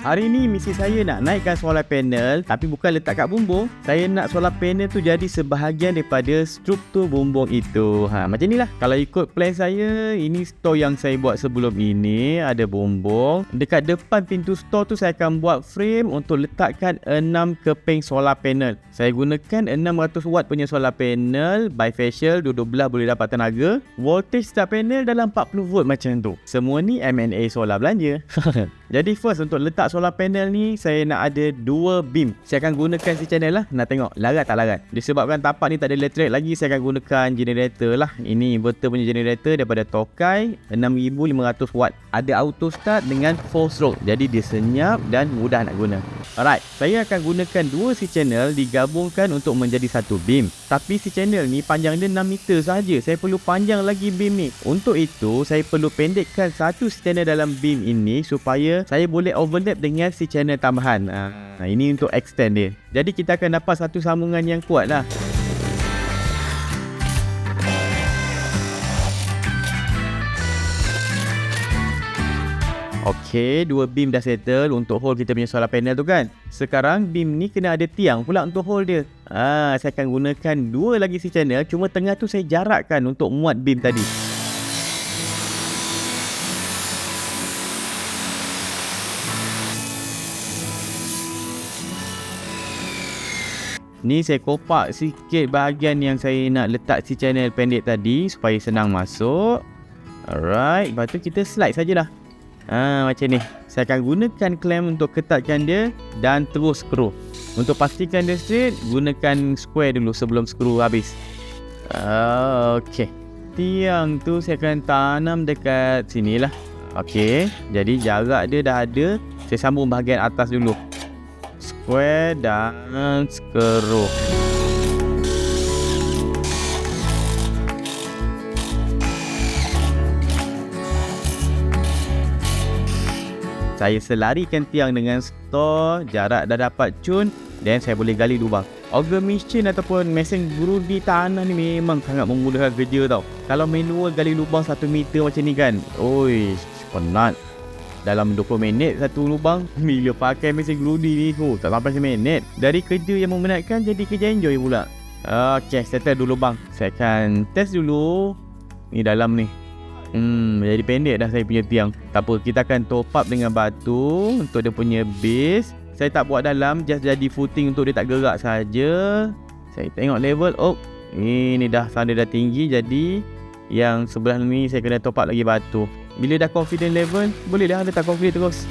Hari ni misi saya nak naikkan solar panel, tapi bukan letak kat bumbung. Saya nak solar panel tu jadi sebahagian daripada struktur bumbung itu. Macam ni lah. Kalau ikut plan saya, ini store yang saya buat sebelum ini. Ada bumbung. Dekat depan pintu store tu saya akan buat frame untuk letakkan 6 keping solar panel. Saya gunakan 600 watt punya solar panel. Bifacial, dua-dua belah boleh dapat tenaga. Voltage setiap panel dalam 40 volt macam tu. Semua ni M&A solar belanja. Jadi first untuk letak solar panel ni, saya nak ada 2 beam. Saya akan gunakan si channel lah. Nak tengok larat tak larat. Disebabkan tapak ni tak ada elektrik lagi, saya akan gunakan generator lah. Ini inverter punya generator daripada Tokai, 6500 watt. Ada auto start dengan 4 stroke. Jadi dia senyap dan mudah nak guna. Alright, saya akan gunakan 2 si channel digabungkan untuk menjadi satu beam. Tapi si channel ni panjang dia 6 meter saja. Saya perlu panjang lagi beam ni. Untuk itu saya perlu pendekkan satu si channel dalam beam ini supaya saya boleh overlap dengan si channel tambahan. Ini untuk extend dia. Jadi kita akan dapat satu sambungan yang kuat lah. Okey, 2 beam dah settle untuk hold kita punya solar panel tu kan. Sekarang beam ni kena ada tiang pula untuk hold dia. Saya akan gunakan 2 lagi si channel, cuma tengah tu saya jarakkan untuk muat beam tadi. Ni saya kopak sikit bahagian yang saya nak letak si channel pendek tadi supaya senang masuk. Alright, lepas tu kita slide sajalah. Macam ni. Saya akan gunakan clamp untuk ketatkan dia dan terus skru. Untuk pastikan dia straight, gunakan square dulu sebelum skru habis. Okey. Tiang tu saya akan tanam dekat sini lah. Okey, jadi jarak dia dah ada. Saya sambung bahagian atas dulu. Square dan skru. Saya selarikan tiang dengan store, jarak dah dapat cun, dan saya boleh gali lubang. Auger machine ataupun mesin guru di tanah ni memang sangat memudahkan kerja tau. Kalau manual gali lubang 1 meter macam ni kan, oi, penat. Dalam 20 minit satu lubang. Bila pakai mesin gludi ni, tak sampai seminit. Dari kerja yang memenatkan jadi kerja enjoy pula. Okey, settle dulu lubang. Saya akan test dulu. Ni dalam ni. Jadi pendek dah saya punya tiang. Tak apa, kita akan top up dengan batu untuk dia punya base. Saya tak buat dalam, just jadi footing untuk dia tak gerak saja. Saya tengok level. Ini dah sana dah tinggi, jadi yang sebelah ni saya kena top up lagi batu. Bila dah confident level, boleh dah letak concrete terus.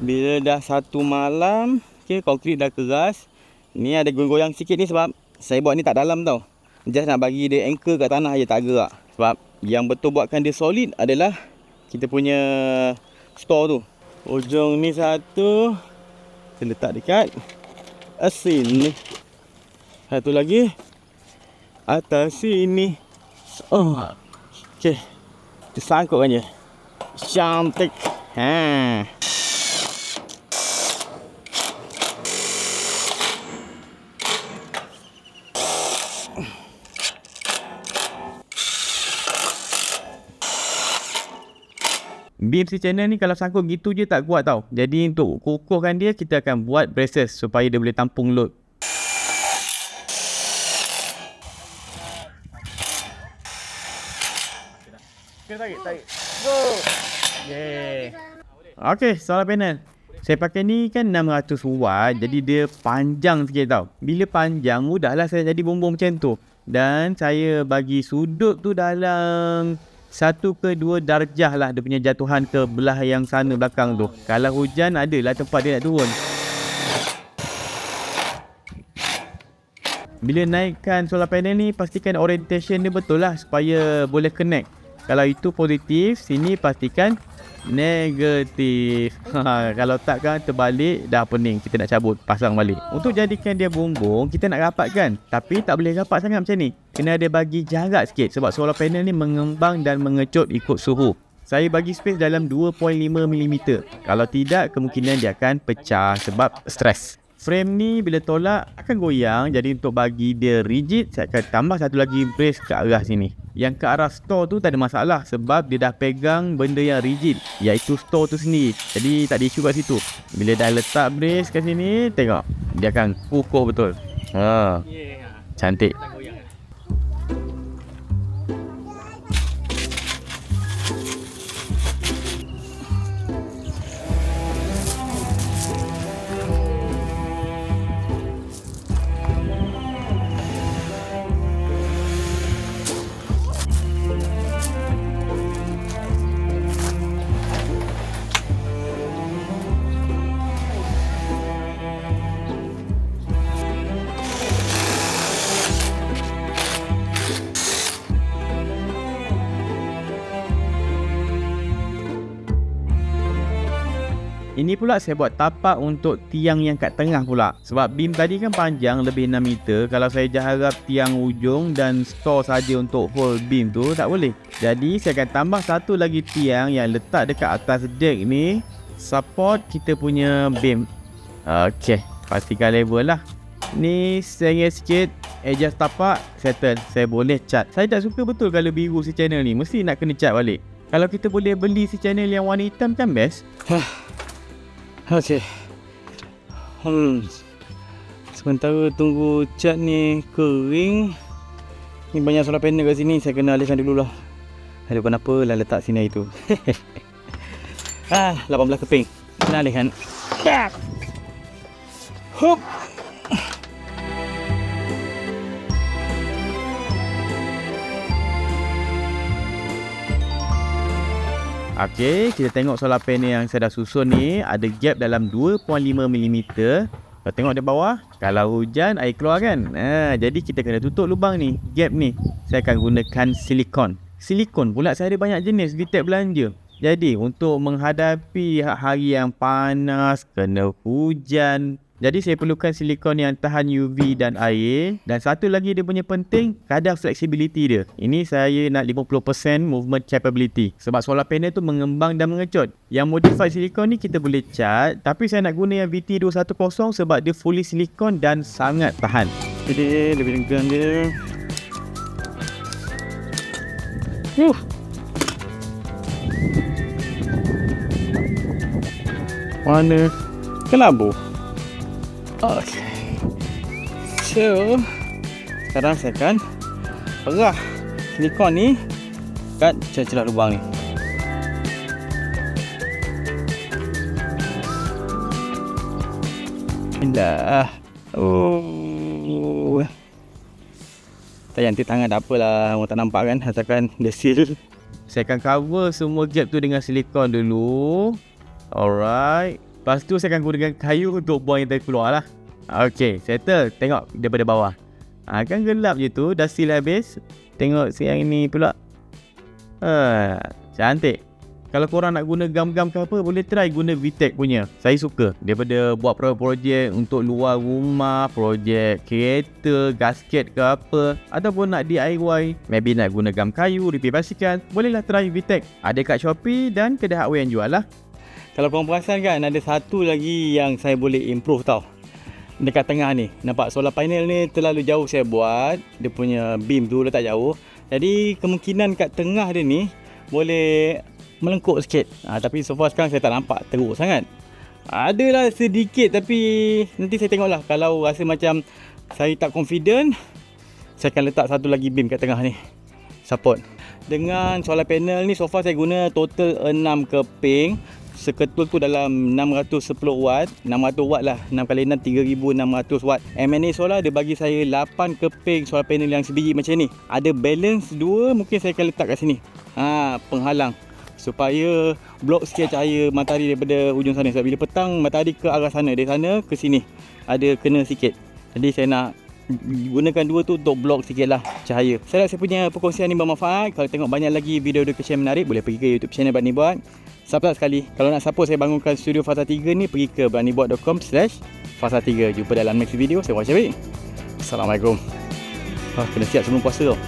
Bila dah satu malam, konkrit dah keras. Ni ada goyang-goyang sikit ni sebab saya buat ni tak dalam tau. Just nak bagi dia anchor kat tanah je, tak gerak. Sebab yang betul buatkan dia solid adalah kita punya store tu. Ujung ni satu, saya letak dekat sini. Satu lagi atas sini. Okey, kita sangkutkan je. Cantik. Beam si channel ni kalau sangkut gitu je tak kuat tau. Jadi untuk kukuhkan dia, kita akan buat braces supaya dia boleh tampung load. Tarik. Go. Yeah. Okey, solar panel. Saya pakai ni kan 600 watt, jadi dia panjang sikit tau. Bila panjang, mudahlah saya jadi bumbung macam tu. Dan saya bagi sudut tu dalam 1 ke 2 darjah lah dia punya jatuhan ke belah yang sana belakang tu. Kalau hujan adalah tempat dia nak turun. Bila naikkan solar panel ni, pastikan orientation dia betul lah supaya boleh connect. Kalau itu positif, sini pastikan Negatif. Kalau tak kan terbalik, dah pening, kita nak cabut, pasang balik. Untuk jadikan dia bumbung, kita nak rapatkan, tapi tak boleh rapat sangat macam ni. Kena ada bagi jarak sikit sebab solar panel ni mengembang dan mengecut ikut suhu. Saya bagi space dalam 2.5mm. Kalau tidak, kemungkinan dia akan pecah sebab stres. Frame ni bila tolak akan goyang, jadi untuk bagi dia rigid, saya akan tambah satu lagi brace ke arah sini. Yang ke arah store tu tak ada masalah sebab dia dah pegang benda yang rigid, iaitu store tu sendiri. Jadi tak ada isu kat situ. Bila dah letak brace kat sini, tengok dia akan kukuh betul. Cantik. Ini pula saya buat tapak untuk tiang yang kat tengah pula. Sebab beam tadi kan panjang lebih 6 meter. Kalau saya harap tiang ujung dan store saja untuk hold beam tu, tak boleh. Jadi saya akan tambah satu lagi tiang yang letak dekat atas deck ni, support kita punya beam. Okey, pastikan level lah. Ni sengit sikit, adjust tapak, settle. Saya boleh cat. Saya tak suka betul kalau biru si channel ni, mesti nak kena cat balik. Kalau kita boleh beli si channel yang warna hitam kan best. Okey. Sementara tunggu cat ni kering, ni banyak solar panel kat sini, saya kena alihkan dulu lah. Ada kenapa lah letak sini itu. 18 keping. Kena alihkan. Hop. Okey, kita tengok solar panel yang saya dah susun ni ada gap dalam 2.5mm. Kalau tengok di bawah, kalau hujan air keluar kan. Jadi kita kena tutup lubang ni, gap ni. Saya akan gunakan silikon. Silikon pula saya ada banyak jenis VTech belanja. Jadi untuk menghadapi hari yang panas, kena hujan, jadi saya perlukan silikon yang tahan UV dan air. Dan satu lagi dia punya penting, kadar flexibility dia. Ini saya nak 50% movement capability. Sebab solar panel tu mengembang dan mengecut. Yang modified silikon ni kita boleh cat, tapi saya nak guna yang VT210 sebab dia fully silikon dan sangat tahan. Jadi lebih tegang dia. Mana kelabu? Okay. So sekarang saya akan perah silikon ni kat celah-celah lubang ni. Bismillah. Tak nanti tangan tak apalah, orang tak nampak kan, asalkan dia seal. Saya akan cover semua gap tu dengan silikon dulu. Alright. Lepas tu saya akan gunakan kayu untuk buang yang terkeluar lah. Okay, settle. Tengok daripada bawah. Kan gelap je tu. Dah seal habis. Tengok siang ini pula. Cantik. Kalau korang nak guna gam-gam ke apa, boleh try guna VTech punya. Saya suka. Daripada buat projek untuk luar rumah, projek kereta, gasket ke apa, ataupun nak DIY, maybe nak guna gam kayu, repair basikal, bolehlah try VTech. Ada kat Shopee dan kedai hardware yang jual lah. Kalau korang perasan kan, ada satu lagi yang saya boleh improve tau. Dekat tengah ni, nampak solar panel ni terlalu jauh saya buat. Dia punya beam tu letak jauh. Jadi kemungkinan kat tengah dia ni boleh melengkuk sikit. Tapi so far sekarang saya tak nampak teruk sangat. Adalah sedikit, tapi nanti saya tengoklah. Kalau rasa macam saya tak confident, saya akan letak satu lagi beam kat tengah ni, support. Dengan solar panel ni so far saya guna total 6 keping. Seketul tu dalam 610 watt, 600 watt lah, 6 kali 6 3600 watt. MNA Solar dia bagi saya 8 keping solar panel yang sebiji macam ni. Ada balance 2, mungkin saya akan letak kat sini. Penghalang supaya blok sikit cahaya matahari daripada hujung sana. Sebab bila petang matahari ke arah sana, dari sana ke sini ada kena sikit. Jadi saya nak gunakan dua tu untuk block sikit lah cahaya. Saya rasa saya punya perkongsian ni bermanfaat. Kalau tengok banyak lagi video education menarik, boleh pergi ke YouTube channel Berani Buat. Subscribe sekali. Kalau nak support saya bangunkan studio Fasa 3 ni, pergi ke beranibuat.com/Fasa 3. Jumpa dalam next video. Saya Wajib. Assalamualaikum. Kena siap sebelum puasa tau.